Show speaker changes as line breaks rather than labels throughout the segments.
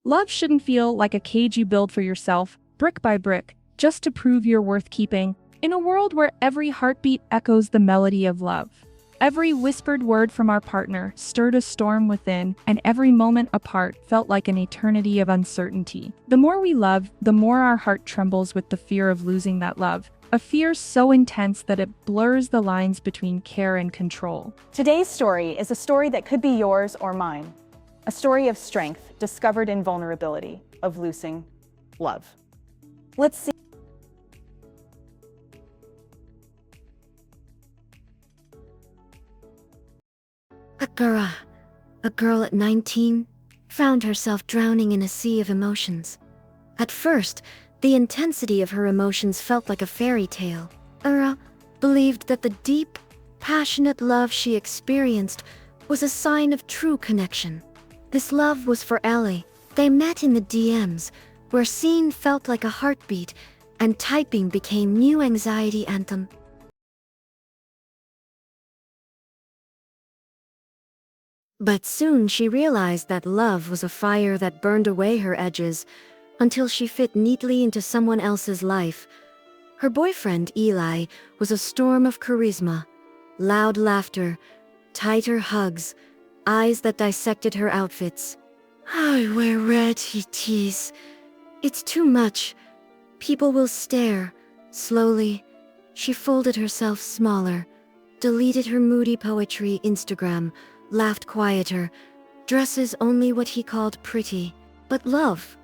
Love shouldn't feel like a cage you build for yourself, brick by brick, just to prove you're worth keeping. In a world where every heartbeat echoes the melody of love, every whispered word from our partner stirred a storm within, and every moment apart felt like an eternity of uncertainty. The more we love, the more our heart trembles with the fear of losing that love, a fear so intense that it blurs the lines between care and control.
Today's story is a story that could be yours or mine. A story of strength discovered in vulnerability, of losing love. Let's see.
A girl at 19, found herself drowning in a sea of emotions. At first, the intensity of her emotions felt like a fairy tale. Ura believed that the deep, passionate love she experienced was a sign of true connection. This love was for Ellie. They met in the DMs, where seeing felt like a heartbeat, and typing became new anxiety anthem. But soon she realized that love was a fire that burned away her edges until she fit neatly into someone else's life. Her boyfriend, Eli, was a storm of charisma, loud laughter, tighter hugs, eyes that dissected her outfits. "I wear red," he teased. "It's too much. People will stare." Slowly, she folded herself smaller, deleted her moody poetry Instagram, laughed quieter, dresses only what he called pretty. But love,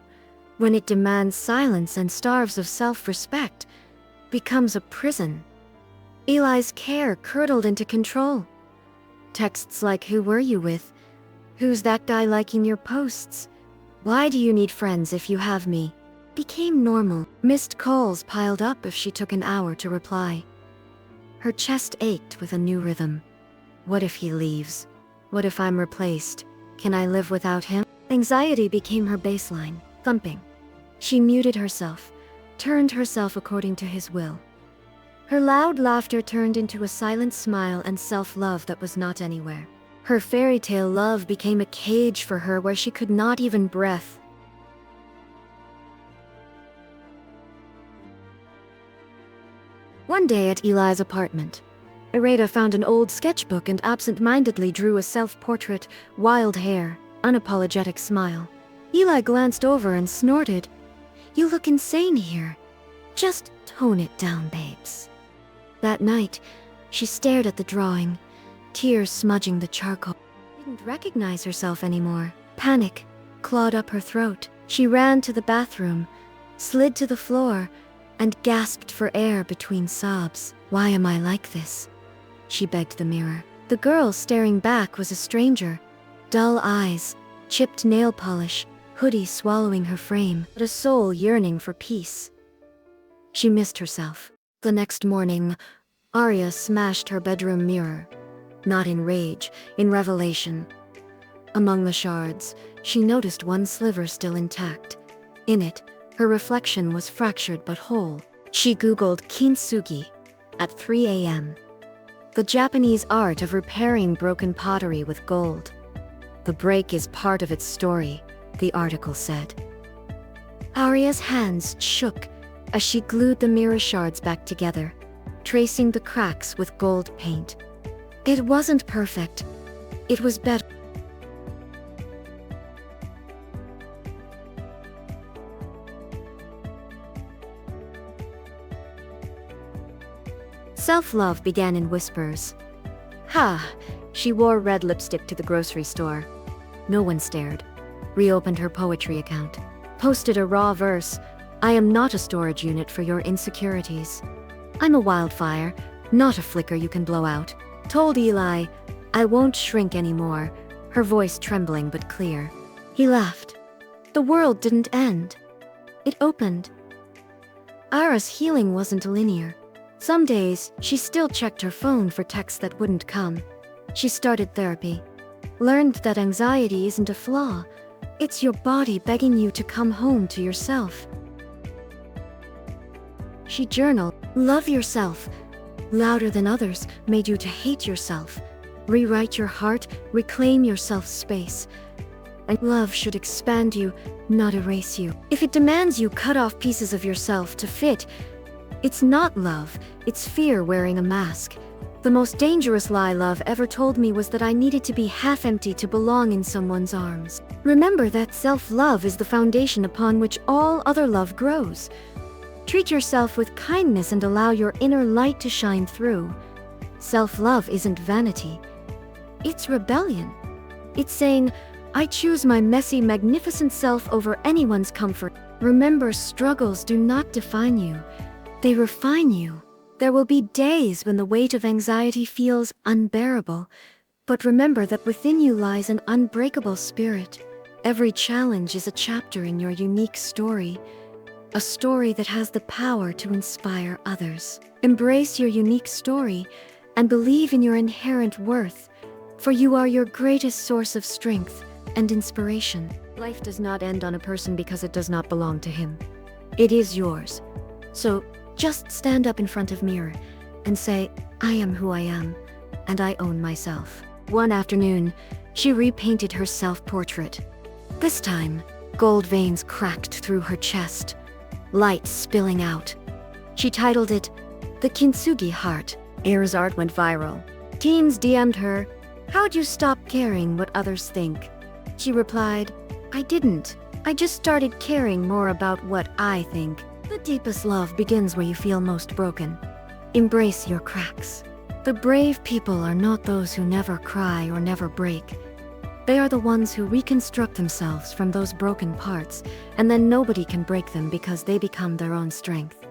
when it demands silence and starves of self-respect, becomes a prison. Eli's care curdled into control. Texts like, "Who were you with? Who's that guy liking your posts? Why do you need friends if you have me?" became normal. Missed calls piled up if she took an hour to reply. Her chest ached with a new rhythm. What if he leaves? What if I'm replaced? Can I live without him? Anxiety became her baseline, thumping. She muted herself, turned herself according to his will. Her loud laughter turned into a silent smile and self-love that was not anywhere. Her fairy tale love became a cage for her where she could not even breathe. One day at Eli's apartment, Ireda found an old sketchbook and absent-mindedly drew a self-portrait, wild hair, unapologetic smile. Eli glanced over and snorted, "You look insane here. Just tone it down, babes." That night, she stared at the drawing, tears smudging the charcoal. She didn't recognize herself anymore. Panic clawed up her throat. She ran to the bathroom, slid to the floor, and gasped for air between sobs. "Why am I like this?" she begged the mirror. The girl staring back was a stranger. Dull eyes, chipped nail polish, hoodie swallowing her frame, but a soul yearning for peace. She missed herself. The next morning, Arya smashed her bedroom mirror. Not in rage, in revelation. Among the shards, she noticed one sliver still intact. In it, her reflection was fractured but whole. She Googled Kintsugi at 3 a.m. The Japanese art of repairing broken pottery with gold. "The break is part of its story," the article said. Arya's hands shook as she glued the mirror shards back together, tracing the cracks with gold paint. It wasn't perfect. It was better. Self-love began in whispers. She wore red lipstick to the grocery store. No one stared. Reopened her poetry account. Posted a raw verse. "I am not a storage unit for your insecurities. I'm a wildfire, not a flicker you can blow out." Told Eli, "I won't shrink anymore," her voice trembling but clear. He laughed. The world didn't end. It opened. Ara's healing wasn't linear. Some days, she still checked her phone for texts that wouldn't come. She started therapy. Learned that anxiety isn't a flaw. It's your body begging you to come home to yourself. She journaled, "Love yourself. Louder than others made you to hate yourself. Rewrite your heart, reclaim your self-space. And love should expand you, not erase you. If it demands you cut off pieces of yourself to fit, it's not love, it's fear wearing a mask. The most dangerous lie love ever told me was that I needed to be half empty to belong in someone's arms. Remember that self-love is the foundation upon which all other love grows. Treat yourself with kindness and allow your inner light to shine through. Self-love isn't vanity. It's rebellion. It's saying, I choose my messy, magnificent self over anyone's comfort. Remember, struggles do not define you. They refine you. There will be days when the weight of anxiety feels unbearable, but remember that within you lies an unbreakable spirit. Every challenge is a chapter in your unique story, a story that has the power to inspire others. Embrace your unique story and believe in your inherent worth, for you are your greatest source of strength and inspiration. Life does not end on a person because it does not belong to him. It is yours. So just stand up in front of mirror and say, I am who I am, and I own myself. One afternoon, she repainted her self-portrait. This time, gold veins cracked through her chest, light spilling out. She titled it, The Kintsugi Heart. Air's art went viral. Teens DM'd her, how'd you stop caring what others think? She replied, I didn't. I just started caring more about what I think. The deepest love begins where you feel most broken. Embrace your cracks. The brave people are not those who never cry or never break. They are the ones who reconstruct themselves from those broken parts, and then nobody can break them because they become their own strength.